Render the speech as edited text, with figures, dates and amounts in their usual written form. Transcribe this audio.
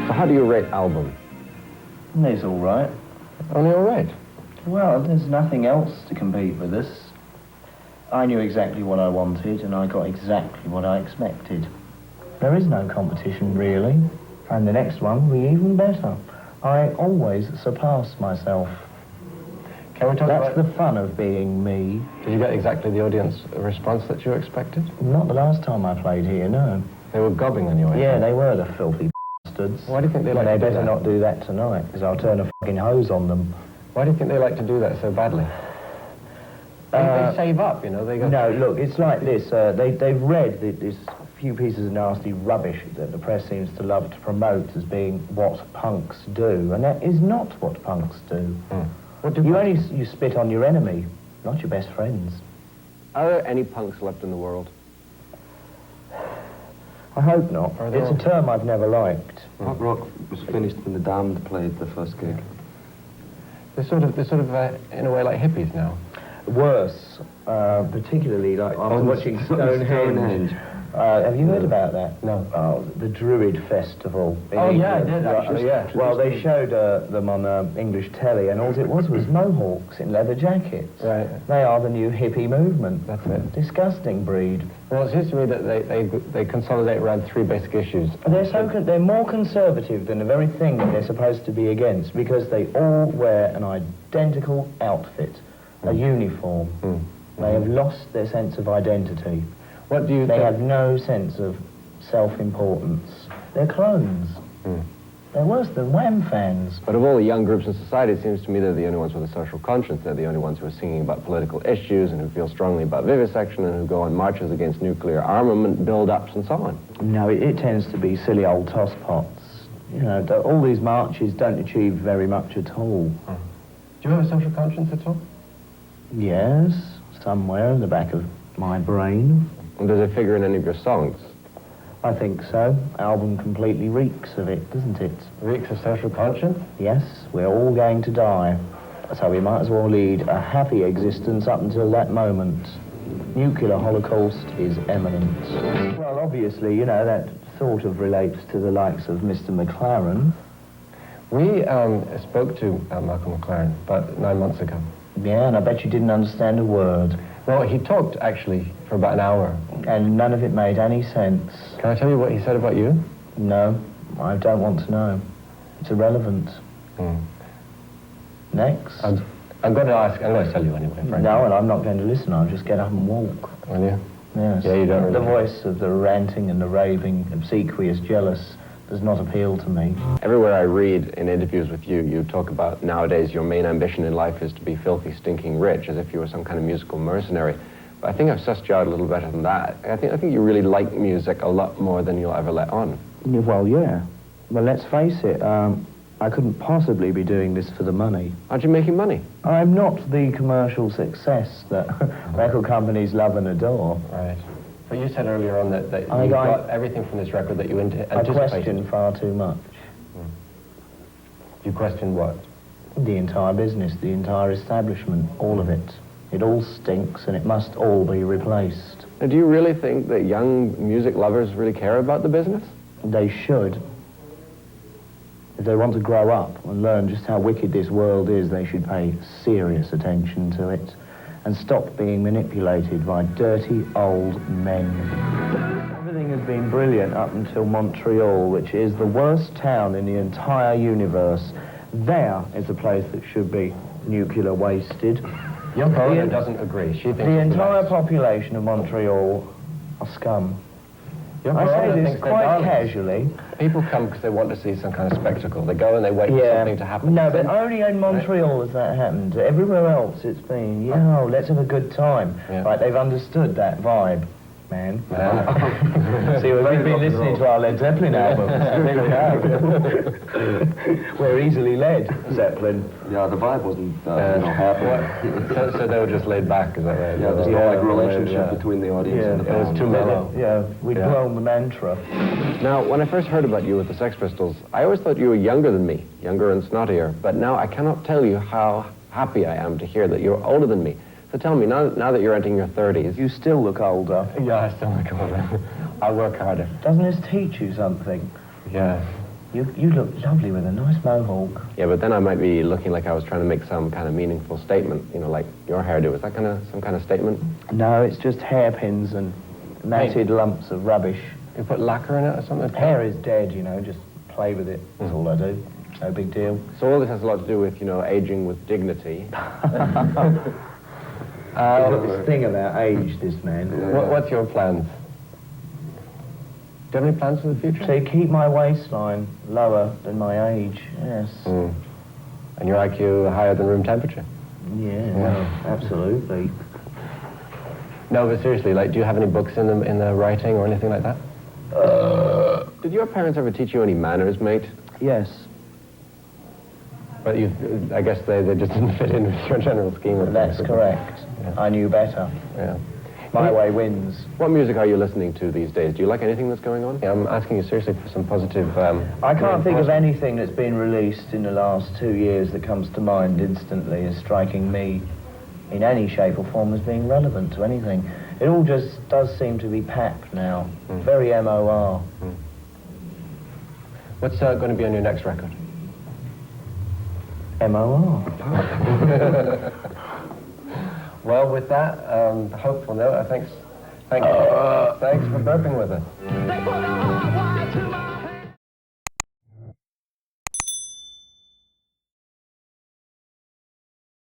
So how do you rate album? It's all right. Only all right. Well, there's nothing else to compete with us. I knew exactly what I wanted, and I got exactly what I expected. There is no competition, really. And the next one will be even better. I always surpass myself. Can we talk That's about... the fun of being me. Did you get exactly the audience response that you expected? Not the last time I played here, no. They were gobbing on you, Yeah, they were, the filthy bastards. Why do you think they like They to do better that? not do that tonight, because I'll turn a fucking hose on them. Why do you think they like to do that so badly? They save up, you know, they go... No, look, it's like this. They've read this few pieces of nasty rubbish that the press seems to love to promote as being what punks do, and that is not what punks do. What do You spit on your enemy, not your best friends. Are there any punks left in the world? I hope not. It's a term I've never liked. Punk rock was finished when the Damned played the first gig. They're sort of in a way, like hippies now. Worse, particularly like after watching Stonehenge. Have you heard about that? No. Oh, the Druid Festival. Oh, yeah, I did, actually, yeah. Well, they showed them on English telly, and all it was mohawks in leather jackets. Right. They are the new hippie movement. That's it. Disgusting breed. Well, it seems to me that they consolidate around three basic issues. They're more conservative than the very thing that they're supposed to be against, because they all wear an identical outfit, a uniform. They have lost their sense of identity. What do you think? They have no sense of self-importance. They're clones. They're worse than Wham fans. But of all the young groups in society, it seems to me they're the only ones with a social conscience. They're the only ones who are singing about political issues and who feel strongly about vivisection and who go on marches against nuclear armament build-ups and so on. No, it tends to be silly old tosspots. You know, all these marches don't achieve very much at all. Do you have a social conscience at all? Yes, somewhere in the back of my brain. And does it figure in any of your songs? I think so. Album completely reeks of it, doesn't it? Reeks of social conscience? Yes, we're all going to die. So we might as well lead a happy existence up until that moment. Nuclear holocaust is imminent. Well, obviously, you know, that sort of relates to the likes of Mr. McLaren. We spoke to Malcolm McLaren about 9 months ago. Yeah, and I bet you didn't understand a word. Well, he talked, actually, for about an hour. And none of it made any sense. Can I tell you what he said about you? No, I don't want to know. It's irrelevant. Next. I'm going to tell you anyway, frankly. No, and I'm not going to listen. I'll just get up and walk. Will you? Yes. Yeah, you don't really. The voice of the ranting and the raving, obsequious, jealous, does not appeal to me. Everywhere I read in interviews with you, you talk about nowadays your main ambition in life is to be filthy, stinking rich, as if you were some kind of musical mercenary. But I think I've sussed you out a little better than that. I think you really like music a lot more than you'll ever let on. Well, yeah. But let's face it, I couldn't possibly be doing this for the money. Aren't you making money? I'm not the commercial success that record companies love and adore. Right. But you said earlier on that you got everything from this record that you anticipated. I question far too much. You question what? The entire business, the entire establishment, all of it. It all stinks and it must all be replaced. Now, do you really think that young music lovers really care about the business? They should. If they want to grow up and learn just how wicked this world is, they should pay serious attention to it and stop being manipulated by dirty old men. Everything has been brilliant up until Montreal, which is the worst town in the entire universe. There is a place that should be nuclear wasted. Yoko Ono doesn't agree. She thinks the entire population of Montreal are scum. I say this quite casually. People come because they want to see some kind of spectacle. They go and they wait for something to happen. No, but only in Montreal has that happened. Everywhere else it's been, let's have a good time. Yeah. Right, they've understood that vibe, man. See, we've been listening to our Led Zeppelin albums. We're easily led, Zeppelin. Yeah, the vibe wasn't happy. So they were just laid back, is that right? Yeah, there's no like relationship between the audience and the band. It was too many. Yeah, we'd blown the mantra. Now, when I first heard about you with the Sex Pistols, I always thought you were younger than me, younger and snottier. But now I cannot tell you how happy I am to hear that you're older than me. So tell me, now that you're entering your 30s... You still look older. Yeah, I still look older. I work harder. Doesn't this teach you something? Yeah. You look lovely with a nice mohawk. Yeah, but then I might be looking like I was trying to make some kind of meaningful statement, you know, like your hairdo. Is that some kind of statement? No, it's just hairpins and matted lumps of rubbish. You put lacquer in it or something? Hair is dead, you know, just play with it. That's all I do. No big deal. So all this has a lot to do with, you know, aging with dignity. He's got this thing about age, this man. What's your plans? Do you have any plans for the future? To keep my waistline lower than my age, yes. And your IQ higher than room temperature? Yeah, absolutely. No, but seriously, like, do you have any books in the writing or anything like that? Did your parents ever teach you any manners, mate? Yes. But I guess they just didn't fit in with your general scheme of things. That's correct. Yeah. I knew better. Yeah. My way wins. What music are you listening to these days? Do you like anything that's going on? Yeah, I'm asking you seriously for some positive... I can't think of anything that's been released in the last 2 years that comes to mind instantly as striking me in any shape or form as being relevant to anything. It all just does seem to be pap now. Very MOR. What's going to be on your next record? MOR. Well, with that hopeful note, thanks for burping with us.